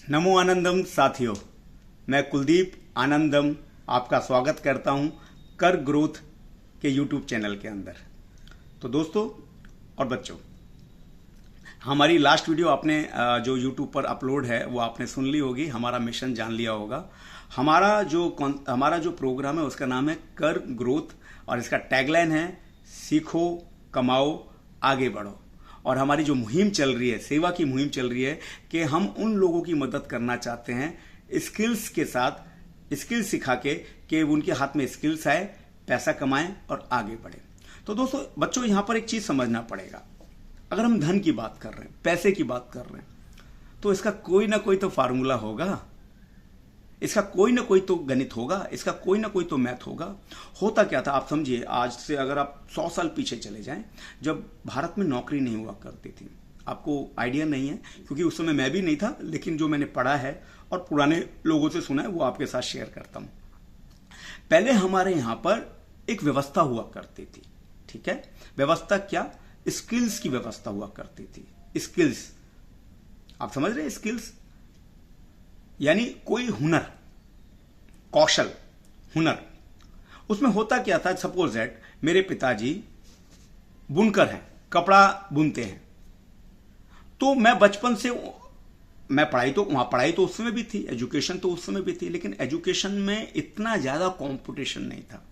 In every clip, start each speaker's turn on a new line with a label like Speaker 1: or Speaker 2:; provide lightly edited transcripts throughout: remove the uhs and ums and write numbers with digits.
Speaker 1: नमो आनंदम साथियों, मैं कुलदीप आनंदम आपका स्वागत करता हूं कर ग्रोथ के यूट्यूब चैनल के अंदर। तो दोस्तों और बच्चों, हमारी लास्ट वीडियो आपने जो यूट्यूब पर अपलोड है वो आपने सुन ली होगी, हमारा मिशन जान लिया होगा। हमारा जो प्रोग्राम है उसका नाम है कर ग्रोथ और इसका टैगलाइन है सीखो, कमाओ, आगे बढ़ो। और हमारी जो मुहिम चल रही है, सेवा की मुहिम चल रही है कि हम उन लोगों की मदद करना चाहते हैं स्किल्स के साथ, स्किल्स सिखा के कि उनके हाथ में स्किल्स आए, पैसा कमाएं और आगे बढ़े। तो दोस्तों बच्चों, यहां पर एक चीज समझना पड़ेगा। अगर हम धन की बात कर रहे हैं, पैसे की बात कर रहे हैं, तो इसका कोई ना कोई तो फार्मूला होगा, इसका कोई ना कोई तो गणित होगा, इसका कोई ना कोई तो मैथ होगा। होता क्या था आप समझिए, आज से अगर आप 100 साल पीछे चले जाएं, जब भारत में नौकरी नहीं हुआ करती थी। आपको आइडिया नहीं है क्योंकि उस समय मैं भी नहीं था, लेकिन जो मैंने पढ़ा है और पुराने लोगों से सुना है वो आपके साथ शेयर करता हूं। पहले हमारे यहां पर एक व्यवस्था हुआ करती थी, ठीक है। व्यवस्था क्या? स्किल्स की व्यवस्था हुआ करती थी। स्किल्स, आप समझ रहे हैं? स्किल्स यानी कोई हुनर, कौशल, हुनर। उसमें होता क्या था, सपोज दैट मेरे पिताजी बुनकर हैं, कपड़ा बुनते हैं, तो मैं बचपन से मैं पढ़ाई तो उस समय भी थी, एजुकेशन तो उस समय भी थी, लेकिन एजुकेशन में इतना ज्यादा कंपटीशन नहीं था।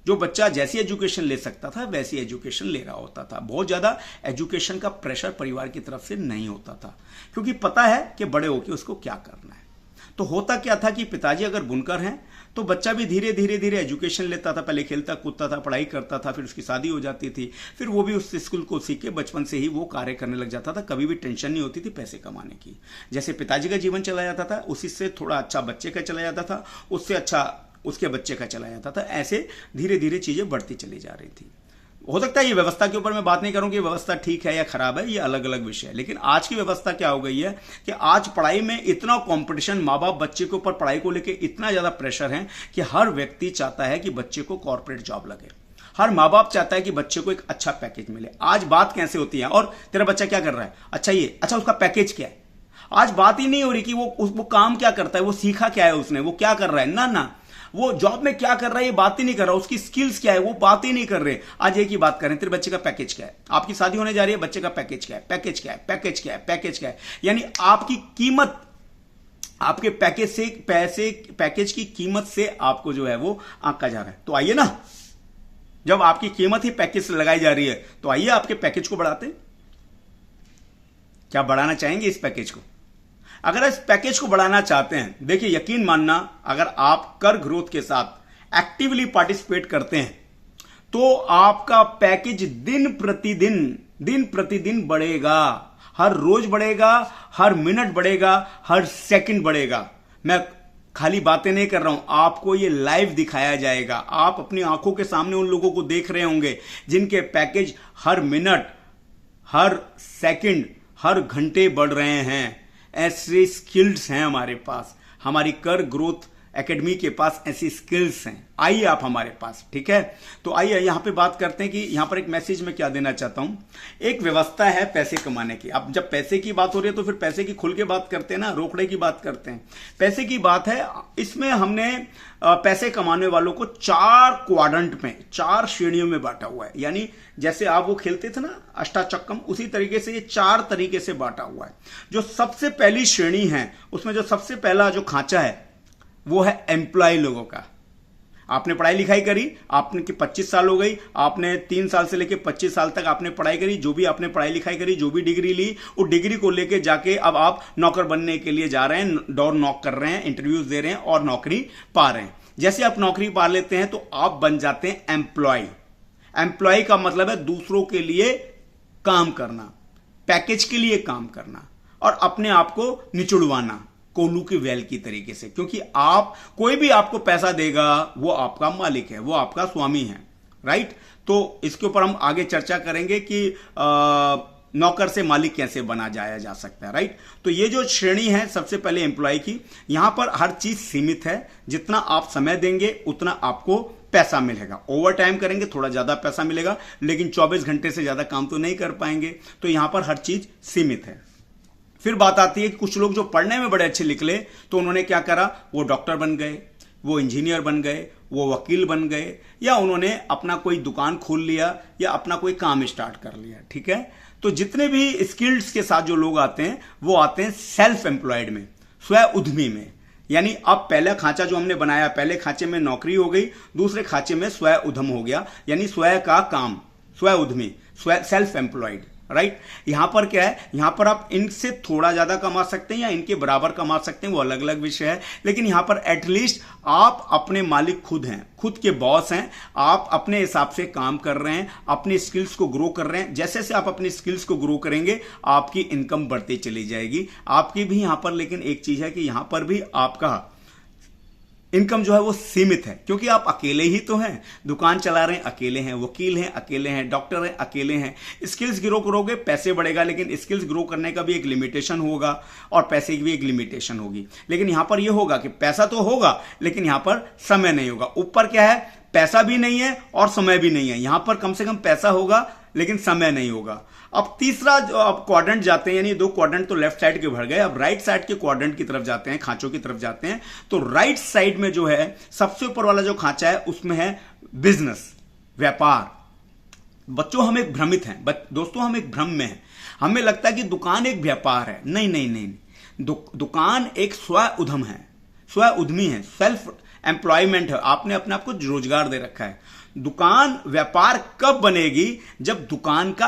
Speaker 1: जो बच्चा जैसी एजुकेशन ले सकता था वैसी एजुकेशन ले रहा होता था। बहुत ज्यादा एजुकेशन का प्रेशर परिवार की तरफ से नहीं होता था, क्योंकि पता है कि बड़े होकर उसको क्या करना है। तो होता क्या था कि पिताजी अगर बुनकर हैं तो बच्चा भी धीरे धीरे एजुकेशन लेता था। पहले खेलता कूदता था, पढ़ाई करता था, फिर उसकी शादी हो जाती थी, फिर वो भी उस स्कूल को सीख के बचपन से ही वो कार्य करने लग जाता था। कभी भी टेंशन नहीं होती थी पैसे कमाने की। जैसे पिताजी का जीवन चला जाता था, उसी से थोड़ा अच्छा बच्चे का चला जाता था, उससे अच्छा उसके बच्चे का चला जाता था। ऐसे धीरे धीरे चीजें बढ़ती चली जा रही थी। हो सकता है ये व्यवस्था के ऊपर मैं बात नहीं करूं कि व्यवस्था ठीक है या खराब है, ये अलग अलग विषय है। लेकिन आज की व्यवस्था क्या हो गई है कि आज पढ़ाई में इतना कंपटीशन, माँ बाप बच्चे के ऊपर पढ़ाई को लेकर इतना ज्यादा प्रेशर है कि हर व्यक्ति चाहता है कि बच्चे को कॉर्पोरेट जॉब लगे। हर माँ बाप चाहता है कि बच्चे को एक अच्छा पैकेज मिले। आज बात कैसे होती है, और तेरा बच्चा क्या कर रहा है, अच्छा उसका पैकेज क्या है। आज बात ही नहीं हो रही कि वो काम क्या करता है, वो सीखा क्या है उसने, वो क्या कर रहा है, ना वो जॉब में क्या कर रहा है ये बात ही नहीं कर रहा, उसकी स्किल्स क्या है वो बात ही नहीं कर रहे। आज एक ही बात करें, तेरे बच्चे का पैकेज क्या है, आपकी शादी होने जा रही है, बच्चे का पैकेज क्या है, पैकेज क्या है, पैकेज क्या है, पैकेज क्या है। यानी आपकी कीमत, आपके पैकेज की कीमत से आपको जो है वो आंका जा रहा है। तो आइए ना, जब आपकी कीमत ही पैकेज से लगाई जा रही है तो आइए आपके पैकेज को बढ़ाते। क्या बढ़ाना चाहेंगे इस पैकेज को? अगर इस पैकेज को बढ़ाना चाहते हैं, देखिए यकीन मानना, अगर आप कर ग्रोथ के साथ एक्टिवली पार्टिसिपेट करते हैं तो आपका पैकेज दिन प्रतिदिन बढ़ेगा। हर रोज बढ़ेगा, हर मिनट बढ़ेगा, हर सेकंड बढ़ेगा। मैं खाली बातें नहीं कर रहा हूं, आपको ये लाइव दिखाया जाएगा। आप अपनी आंखों के सामने उन लोगों को देख रहे होंगे जिनके पैकेज हर मिनट, हर सेकंड, हर घंटे बढ़ रहे हैं। ऐसे स्किल्स हैं हमारे पास, हमारी कर ग्रोथ एकेडमी के पास ऐसी स्किल्स हैं। आइए आप हमारे पास, ठीक है। तो आइए यहां पे बात करते हैं कि यहां पर एक मैसेज मैं क्या देना चाहता हूं। एक व्यवस्था है पैसे कमाने की। अब जब पैसे की बात हो रही है तो फिर पैसे की खुल के बात करते हैं ना, रोकड़े की बात करते हैं। पैसे की बात है, इसमें हमने पैसे कमाने वालों को 4 क्वाड्रेंट में, 4 श्रेणियों में बांटा हुआ है। यानी जैसे आप वो खेलते थे ना अष्टाचक्कम, उसी तरीके से ये 4 तरीके से बांटा हुआ है। जो सबसे पहली श्रेणी है उसमें जो सबसे पहला जो खांचा है वो है एम्प्लॉय लोगों का। आपने पढ़ाई लिखाई करी, आपने की 25 साल हो गई, आपने 3 साल से लेकर 25 साल तक आपने पढ़ाई करी, जो भी आपने पढ़ाई लिखाई करी, जो भी डिग्री ली, वो डिग्री को लेके जाके अब आप नौकर बनने के लिए जा रहे हैं, डोर नॉक कर रहे हैं, इंटरव्यूज दे रहे हैं और नौकरी पा रहे हैं। जैसे आप नौकरी पा लेते हैं तो आप बन जाते हैं एम्प्लॉय। एम्प्लॉय का मतलब है दूसरों के लिए काम करना, पैकेज के लिए काम करना और अपने आप को निचुड़वाना, कोलू की वेल की तरीके से। क्योंकि आप, कोई भी आपको पैसा देगा वो आपका मालिक है, वो आपका स्वामी है, राइट। तो इसके ऊपर हम आगे चर्चा करेंगे कि नौकर से मालिक कैसे बना जाया जा सकता है, राइट। तो ये जो श्रेणी है सबसे पहले एम्प्लॉय की, यहां पर हर चीज सीमित है। जितना आप समय देंगे उतना आपको पैसा मिलेगा। ओवर टाइम करेंगे थोड़ा ज्यादा पैसा मिलेगा, लेकिन 24 घंटे से ज्यादा काम तो नहीं कर पाएंगे। तो यहां पर हर चीज सीमित है। फिर बात आती है कि कुछ लोग जो पढ़ने में बड़े अच्छे निकले तो उन्होंने क्या करा, वो डॉक्टर बन गए, वो इंजीनियर बन गए, वो वकील बन गए, या उन्होंने अपना कोई दुकान खोल लिया या अपना कोई काम स्टार्ट कर लिया। ठीक है, तो जितने भी स्किल्स के साथ जो लोग आते हैं वो आते हैं सेल्फ एम्प्लॉयड में, स्व उद्यमी में। यानी अब पहला खांचा जो हमने बनाया, पहले खांचे में नौकरी हो गई, दूसरे खांचे में स्व उद्यम हो गया, यानी स्व का काम, स्व उद्यमी, स्व सेल्फ एम्प्लॉयड। राइट, यहां पर क्या है, यहां पर आप इनसे थोड़ा ज्यादा कमा सकते हैं या इनके बराबर कमा सकते हैं, वो अलग अलग विषय है, लेकिन यहां पर एटलीस्ट आप अपने मालिक खुद हैं, खुद के बॉस हैं, आप अपने हिसाब से काम कर रहे हैं, अपनी स्किल्स को ग्रो कर रहे हैं। जैसे जैसे आप अपनी स्किल्स को ग्रो करेंगे आपकी इनकम बढ़ती चली जाएगी। आपकी भी यहां पर लेकिन एक चीज है कि यहां पर भी आपका इनकम जो है वो सीमित है, क्योंकि आप अकेले ही तो हैं, दुकान चला रहे हैं अकेले हैं, वकील हैं अकेले हैं, डॉक्टर हैं अकेले हैं। स्किल्स ग्रो करोगे पैसे बढ़ेगा, लेकिन स्किल्स ग्रो करने का भी एक लिमिटेशन होगा और पैसे की भी एक लिमिटेशन होगी। लेकिन यहां पर यह होगा कि पैसा तो होगा लेकिन यहां पर समय नहीं होगा। ऊपर क्या है, पैसा भी नहीं है और समय भी नहीं है, यहां पर कम से कम पैसा होगा लेकिन समय नहीं होगा। अब तीसरा जो आप क्वाड्रेंट जाते हैं, यानी दो क्वाड्रेंट तो लेफ्ट साइड के भर गए, अब राइट साइड के क्वाड्रेंट की तरफ जाते हैं, खांचों की तरफ जाते हैं। तो राइट साइड में जो है सबसे ऊपर वाला जो खांचा है उसमें है बिजनेस, व्यापार। बच्चों हम एक भ्रमित हैं, दोस्तों हम एक भ्रम में हैं, हमें लगता है कि दुकान एक व्यापार है। नहीं नहीं नहीं, दुकान एक स्व उद्यम है, स्व उद्यमी है, सेल्फ एम्प्लॉयमेंट है, आपने अपने आप को रोजगार दे रखा है। दुकान व्यापार कब बनेगी, जब दुकान का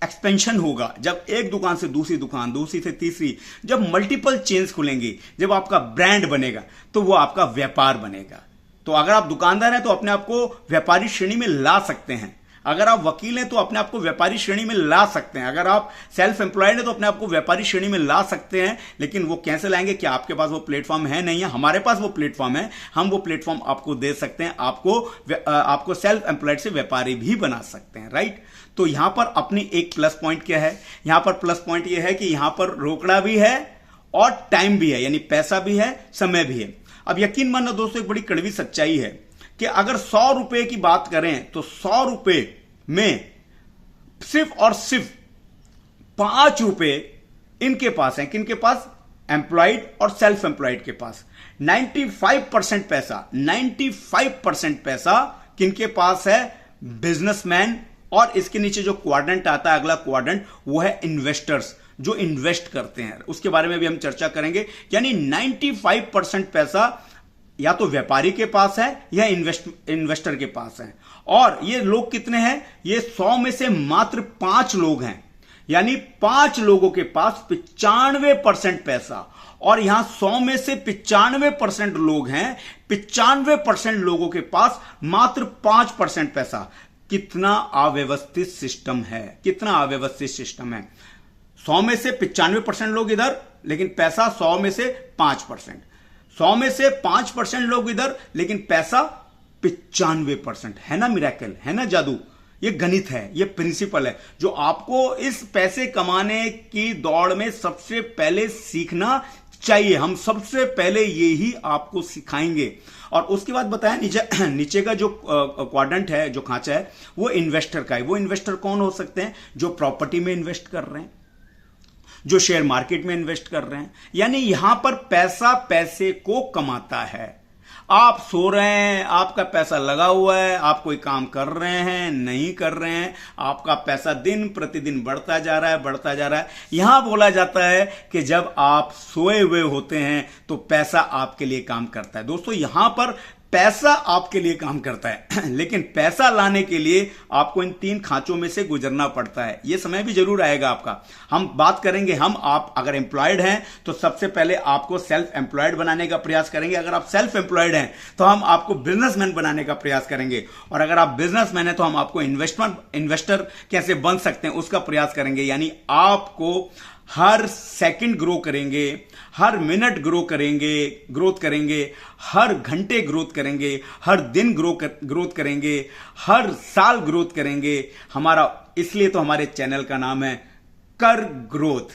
Speaker 1: एक्सपेंशन होगा, जब एक दुकान से दूसरी दुकान, दूसरी से तीसरी, जब मल्टीपल चेन्स खुलेंगी, जब आपका ब्रांड बनेगा तो वो आपका व्यापार बनेगा। तो अगर आप दुकानदार हैं तो अपने आप को व्यापारी श्रेणी में ला सकते हैं, अगर आप वकील हैं तो अपने आप को व्यापारी श्रेणी में ला सकते हैं, अगर आप सेल्फ एम्प्लॉयड हैं तो अपने आप को व्यापारी श्रेणी में ला सकते हैं। लेकिन वो कैसे लाएंगे, क्या आपके पास वो प्लेटफॉर्म है? नहीं है, हमारे पास वो प्लेटफॉर्म है, हम वो प्लेटफॉर्म आपको दे सकते हैं, आपको सेल्फ एम्प्लॉयड से व्यापारी भी बना सकते हैं। राइट, तो यहां पर अपनी एक प्लस पॉइंट क्या है, यहां पर प्लस पॉइंट यह है कि यहां पर रोकड़ा भी है और टाइम भी है, यानी पैसा भी है, समय भी है। अब यकीन मानो दोस्तों, एक बड़ी कड़वी सच्चाई है कि अगर 100 रुपए की बात करें तो 100 रुपए में सिर्फ और सिर्फ 5 रुपए इनके पास हैं, किनके पास? एम्प्लॉयड और सेल्फ एम्प्लॉयड के पास। 95% पैसा किनके पास है? बिजनेसमैन। और इसके नीचे जो क्वाड्रेंट आता है, अगला क्वाड्रेंट, वो है इन्वेस्टर्स, जो इन्वेस्ट करते हैं, उसके बारे में भी हम चर्चा करेंगे। यानी 95% पैसा या तो व्यापारी के पास है या इन्वेस्टर के पास है। और ये लोग कितने हैं? ये 100 में से मात्र 5 लोग हैं, यानी 5 लोगों के पास 95% पैसा। और यहां 100 में से 95% लोग हैं, 95% लोगों के पास मात्र 5% पैसा। कितना अव्यवस्थित सिस्टम है, कितना अव्यवस्थित सिस्टम है। 100 में से 95% लोग इधर, लेकिन पैसा 100 में से 5%। 100 में से 5% लोग इधर, लेकिन पैसा 95%। है ना मिरेकल, है ना जादू? ये गणित है, ये प्रिंसिपल है जो आपको इस पैसे कमाने की दौड़ में सबसे पहले सीखना चाहिए। हम सबसे पहले ये ही आपको सिखाएंगे। और उसके बाद बताया नीचे का जो क्वाड्रेंट है, जो खांचा है, वो इन्वेस्टर का है। वो इन्वेस्टर कौन हो सकते हैं? जो प्रॉपर्टी में इन्वेस्ट कर रहे हैं, जो शेयर मार्केट में इन्वेस्ट कर रहे हैं। यानी यहां पर पैसा पैसे को कमाता है। आप सो रहे हैं, आपका पैसा लगा हुआ है, आप कोई काम कर रहे हैं, नहीं कर रहे हैं, आपका पैसा दिन प्रतिदिन बढ़ता जा रहा है, बढ़ता जा रहा है। यहां बोला जाता है कि जब आप सोए हुए होते हैं तो पैसा आपके लिए काम करता है। दोस्तों, यहां पर पैसा आपके लिए काम करता है, लेकिन पैसा लाने के लिए आपको इन 3 खांचों में से गुजरना पड़ता है। यह समय भी जरूर आएगा आपका। हम बात करेंगे, आप अगर एम्प्लॉयड हैं तो सबसे पहले आपको सेल्फ एम्प्लॉयड बनाने का प्रयास करेंगे। अगर आप सेल्फ एम्प्लॉयड हैं तो हम आपको बिजनेसमैन बनाने का प्रयास करेंगे। और अगर आप बिजनेसमैन हैं तो हम आपको इन्वेस्टर कैसे बन सकते हैं उसका प्रयास करेंगे। यानी आपको हर सेकंड ग्रो करेंगे, हर मिनट ग्रोथ करेंगे, हर घंटे ग्रोथ करेंगे, हर दिन ग्रोथ करेंगे, हर साल ग्रोथ करेंगे। इसलिए तो हमारे चैनल का नाम है कर ग्रोथ।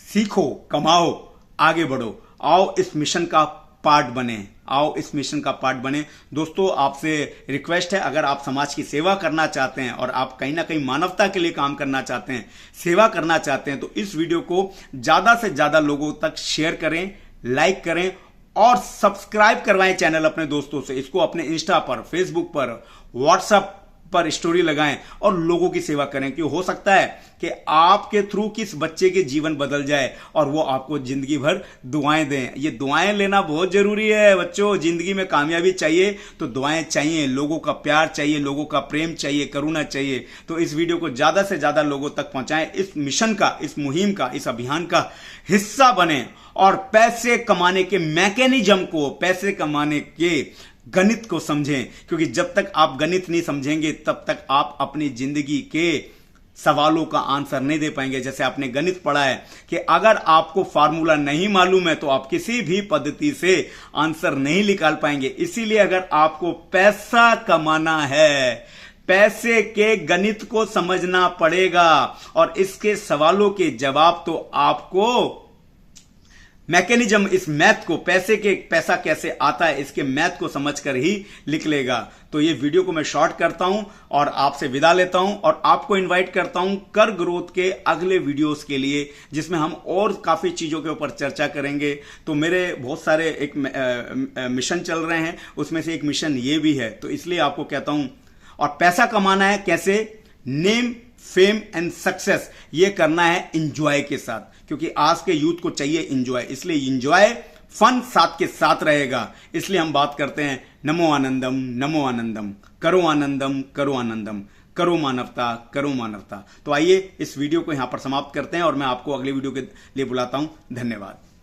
Speaker 1: सीखो, कमाओ, आगे बढ़ो। आओ इस मिशन का पार्ट बने। आओ इस मिशन का पार्ट बने। दोस्तों, आपसे रिक्वेस्ट है, अगर आप समाज की सेवा करना चाहते हैं और आप कहीं ना कहीं मानवता के लिए काम करना चाहते हैं, सेवा करना चाहते हैं, तो इस वीडियो को ज्यादा से ज्यादा लोगों तक शेयर करें, लाइक करें और सब्सक्राइब करवाएं चैनल अपने दोस्तों से। इसको अपने इंस्टा पर, फेसबुक पर, व्हाट्सएप पर स्टोरी लगाएं और लोगों की सेवा करें, कि हो सकता है कि आपके थ्रू किस बच्चे के जीवन बदल जाए और वो आपको जिंदगी भर दुआएं दें। ये दुआएं लेना बहुत जरूरी है बच्चों। जिंदगी में कामयाबी चाहिए तो दुआएं चाहिए, लोगों का प्यार चाहिए, लोगों का प्रेम चाहिए, करुणा चाहिए। तो इस वीडियो को ज्यादा से ज्यादा लोगों तक पहुंचाएं। इस मिशन का, इस मुहिम का, इस अभियान का हिस्सा बने और पैसे कमाने के मैकेनिज्म को, पैसे कमाने के गणित को समझें, क्योंकि जब तक आप गणित नहीं समझेंगे तब तक आप अपनी जिंदगी के सवालों का आंसर नहीं दे पाएंगे। जैसे आपने गणित पढ़ा है कि अगर आपको फार्मूला नहीं मालूम है तो आप किसी भी पद्धति से आंसर नहीं निकाल पाएंगे। इसीलिए अगर आपको पैसा कमाना है, पैसे के गणित को समझना पड़ेगा और इसके सवालों के जवाब तो आपको मैकेनिज्म, इस मैथ को, पैसा कैसे आता है, इसके मैथ को समझकर ही निकलेगा। तो ये वीडियो को मैं शॉर्ट करता हूं और आपसे विदा लेता हूं और आपको इनवाइट करता हूं कर ग्रोथ के अगले वीडियोस के लिए, जिसमें हम और काफी चीजों के ऊपर चर्चा करेंगे। तो मेरे बहुत सारे एक मिशन चल रहे हैं, उसमें से एक मिशन ये भी है, तो इसलिए आपको कहता हूं। और पैसा कमाना है कैसे? नेम, फेम एंड सक्सेस ये करना है इंजॉय के साथ, क्योंकि आज के यूथ को चाहिए इंजॉय। इसलिए इंजॉय, फन साथ के साथ रहेगा। इसलिए हम बात करते हैं नमो आनंदम, नमो आनंदम, करो आनंदम, करो आनंदम, करो मानवता, करो मानवता। तो आइए इस वीडियो को यहां पर समाप्त करते हैं और मैं आपको अगले वीडियो के लिए बुलाता हूं। धन्यवाद।